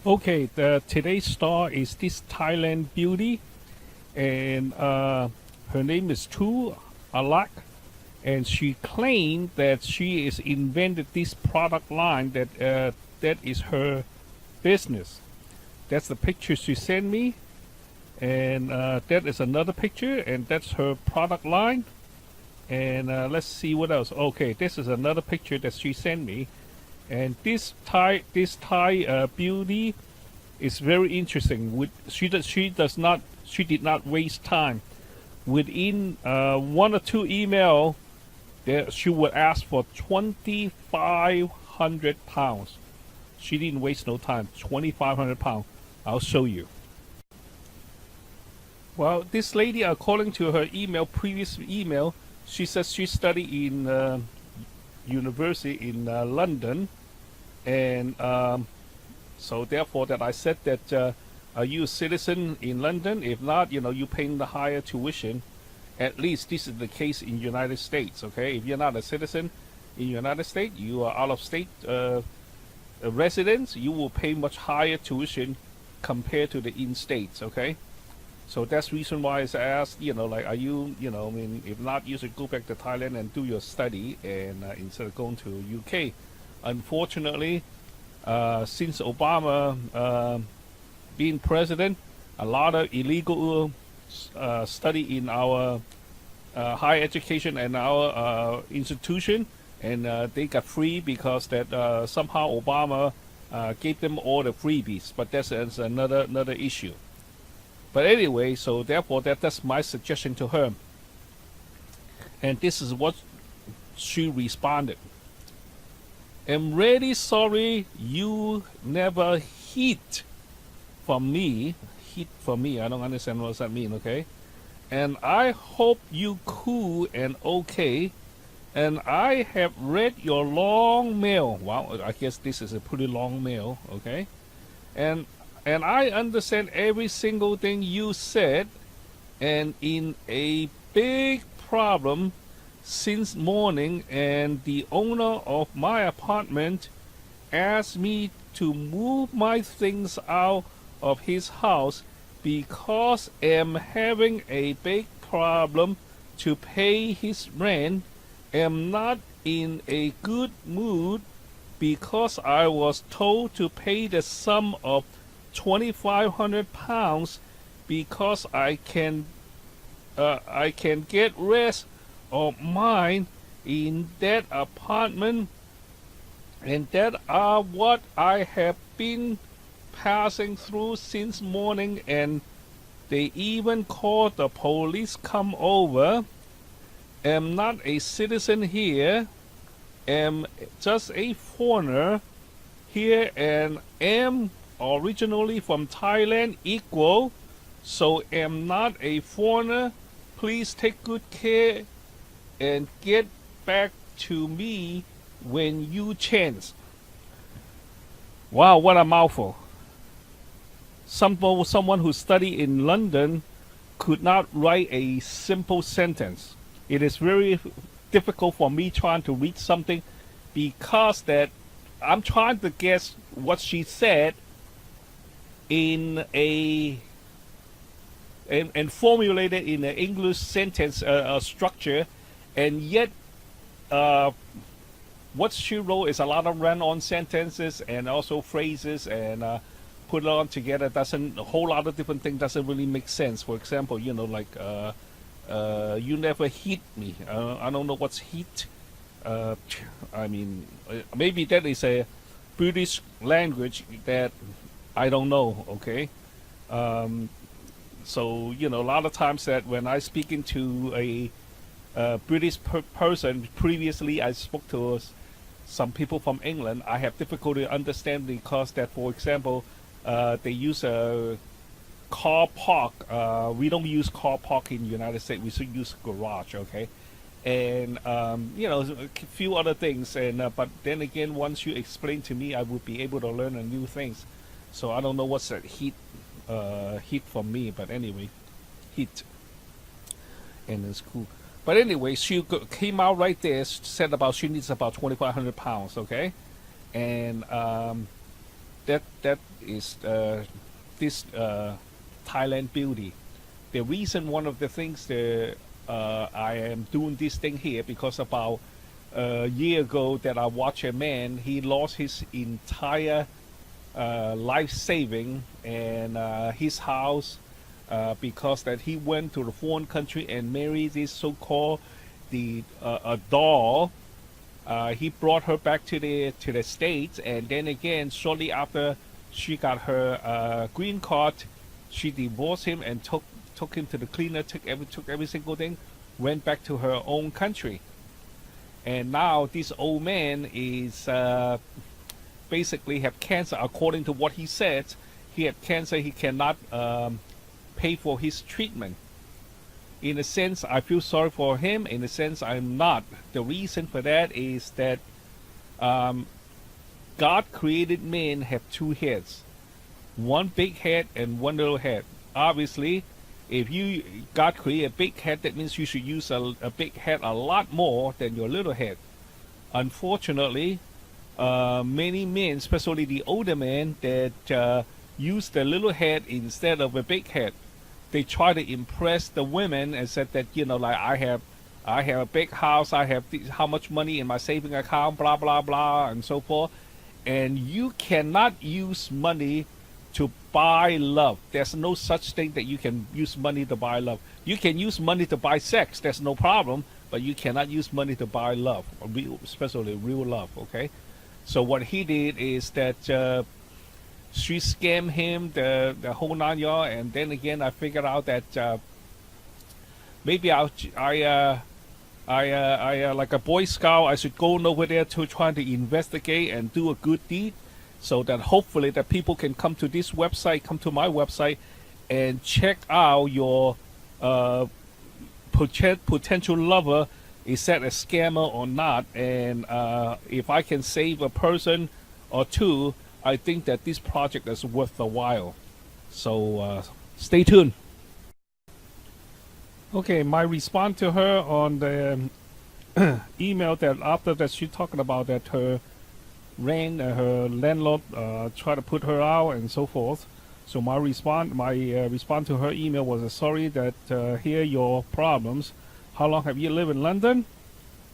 Okay, today's star is this Thailand beauty, and her name is Tui Alak, and she claimed that she is invented this product line that is her business. That's the picture she sent me, and that is another picture, and that's her product line. And let's see what else. Okay, this is another picture that she sent me, and this Thai beauty is very interesting. She did not waste time. Within one or two email, there she would ask for £2,500. She didn't waste no time. £2,500. I'll show you. Well, this lady, according to her previous email, she says she studied in university in London, and so therefore that I said that are you a citizen in London? If not, you paying the higher tuition. At least this is the case in United States. Okay, if you're not a citizen in United States, you are out of state residents. You will pay much higher tuition compared to the in states. Okay. So that's the reason why I asked, like, are you, I mean, if not, you should go back to Thailand and do your study, and instead of going to UK. Unfortunately, since Obama being president, a lot of illegal study in our higher education and our institution, and they got free because that somehow Obama gave them all the freebies. But that's another issue. But anyway, so therefore that's my suggestion to her. And this is what she responded. I'm really sorry you never hid from me. Hid from me. I don't understand what that means, okay? And I hope you cool and okay. And I have read your long mail. Wow, I guess this is a pretty long mail, okay? And I understand every single thing you said, and in a big problem since morning, and the owner of my apartment asked me to move my things out of his house because I'm having a big problem to pay his rent. I'm not in a good mood because I was told to pay the sum of £2,500 because I can get rest of mind in that apartment, and that are what I have been passing through since morning, and they even called the police come over. I'm not a citizen here. I'm just a foreigner here, and am originally from Thailand equal, so am not a foreigner. Please take good care and get back to me when you chance. Wow, what a mouthful. Someone who studied in London could not write a simple sentence. It is very difficult for me trying to read something because that I'm trying to guess what she said in a and formulated in an English sentence structure, and yet what she wrote is a lot of run-on sentences and also phrases, and put it on together doesn't, a whole lot of different things doesn't really make sense. For example, like you never hit me. I don't know what's hit. I mean, maybe that is a British language that I don't know. Okay. So a lot of times that when I speak into a British person, previously I spoke to some people from England, I have difficulty understanding because that, for example, they use a car park. We don't use car park in the United States. We should use garage, okay? And a few other things. And but then again, once you explain to me, I would be able to learn new things. So I don't know what's that heat from me, but anyway, heat, and it's cool. But anyway, she came out right there. Said about she needs about £2,500, okay, and that is this Thailand beauty. The reason, one of the things that I am doing this thing here, because about a year ago that I watched a man, he lost his entire life saving and his house because that he went to the foreign country and married this so-called a doll. He brought her back to the States, and then again shortly after she got her green card, she divorced him and took him to the cleaner, took every single thing, went back to her own country. And now this old man is basically have cancer. According to what he said, he had cancer. He cannot pay for his treatment. In a sense, I feel sorry for him. In a sense, I'm not. The reason for that is that God created men have two heads, one big head and one little head. Obviously, if God created a big head, that means you should use a big head a lot more than your little head. Unfortunately, many men, especially the older men, that use the little head instead of a big head. They try to impress the women and said that, like, I have a big house, I have how much money in my saving account, blah blah blah, and so forth. And you cannot use money to buy love. There's no such thing that you can use money to buy love. You can use money to buy sex, there's no problem, but you cannot use money to buy love, especially real love. Okay, so what he did is that she scammed him the whole 9 yards, and then again I figured out that maybe I like a Boy Scout, I should go over there to try to investigate and do a good deed, so that hopefully that people can come to this website, come to my website, and check out your potential lover. Is that a scammer or not? And if I can save a person or two, I think that this project is worth the while. So stay tuned. Okay, my response to her on the email, that after that she talking about that her her landlord tried to put her out and so forth. So my response to her email was, sorry that hear your problems. How long have you lived in London?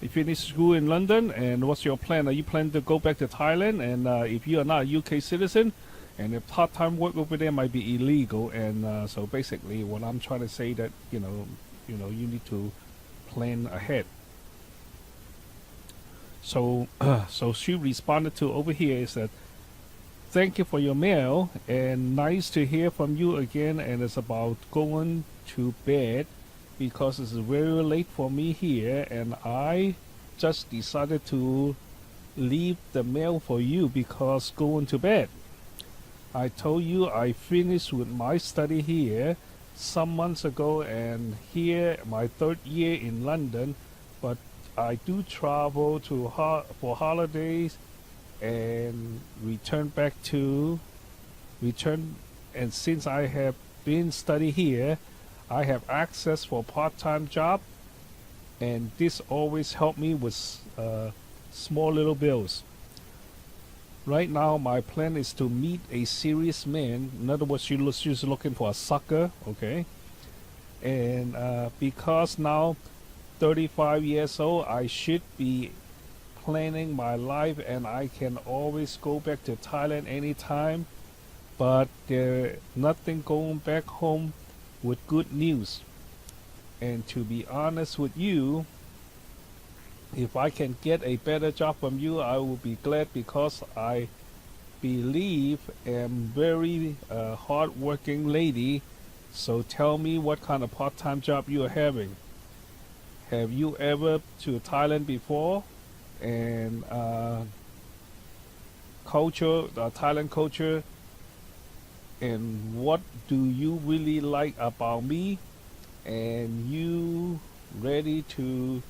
You finished school in London, and what's your plan? Are you planning to go back to Thailand? And if you are not a UK citizen, and if part-time work over there might be illegal, and so basically what I'm trying to say that you need to plan ahead. So so she responded to over here is that, thank you for your mail and nice to hear from you again, and it's about going to bed because it's very late for me here, and I just decided to leave the mail for you because going to bed. I told you I finished with my study here some months ago, and here my third year in London, but I do travel to for holidays and return, and since I have been studying here, I have access for part-time job, and this always help me with small little bills. Right now, my plan is to meet a serious man. In other words, she's looking for a sucker, okay? And because now 35 years old, I should be planning my life, and I can always go back to Thailand anytime. But there's nothing going back home with good news. And to be honest with you, if I can get a better job from you, I will be glad, because I believe am very hard-working lady. So tell me what kind of part-time job you are having. Have you ever to Thailand before? And Thailand culture, and what do you really like about me? And you ready to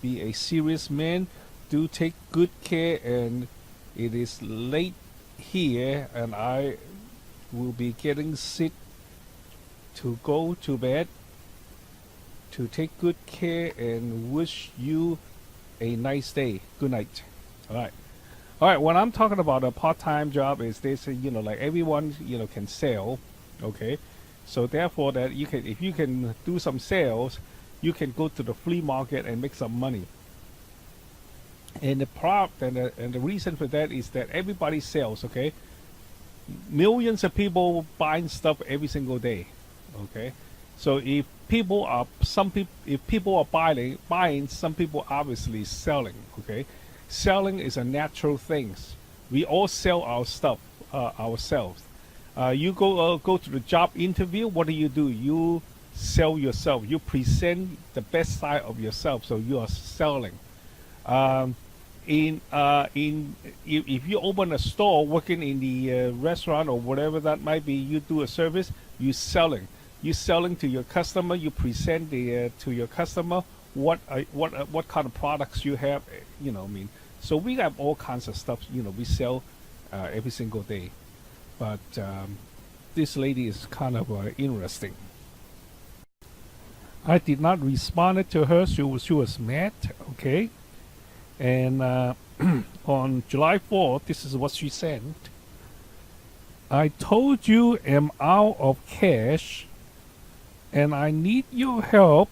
be a serious man? Do take good care, and it is late here and I will be getting sick to go to bed. To take good care and wish you a nice day. Good night. All right. All right, when I'm talking about a part-time job, is this like everyone can sell, okay? So therefore, that you can, if you can do some sales, you can go to the flea market and make some money. And the reason for that is that everybody sells, okay? Millions of people buying stuff every single day, okay? So if people are buying, some people obviously selling, okay? Selling is a natural thing. We all sell our stuff ourselves. You go to the job interview. What do? You sell yourself. You present the best side of yourself. So you are selling. Um, if you open a store, working in the restaurant or whatever that might be, you do a service. You selling. You selling to your customer. You present to your customer what kind of products you have. So we have all kinds of stuff. We sell every single day. But this lady is kind of interesting. I did not respond to her. She was mad. Okay. And on July 4th, this is what she sent. I told you I'm out of cash and I need your help,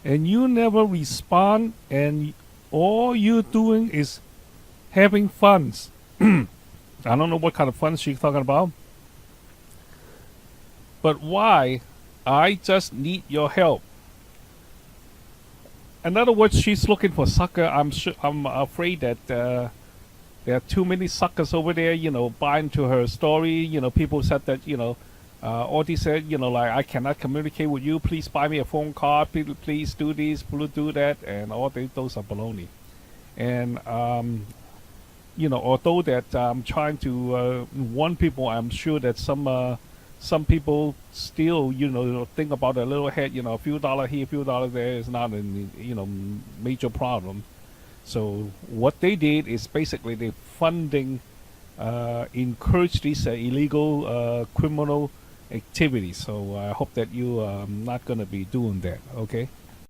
and you never respond, and all you're doing is having fun. I don't know what kind of fun she's talking about. But why? I just need your help. In other words, she's looking for sucker. I'm afraid that there are too many suckers over there, buying to her story. People said that, Audie said, like, I cannot communicate with you. Please buy me a phone card. Please do this, please do that. And all those are baloney. And, although that I'm trying to warn people, I'm sure that some people still, think about a little head, a few dollars here, a few dollars there is not a, major problem. So what they did is basically they funding, encourage this illegal criminal activity. So I hope that you are not going to be doing that, okay?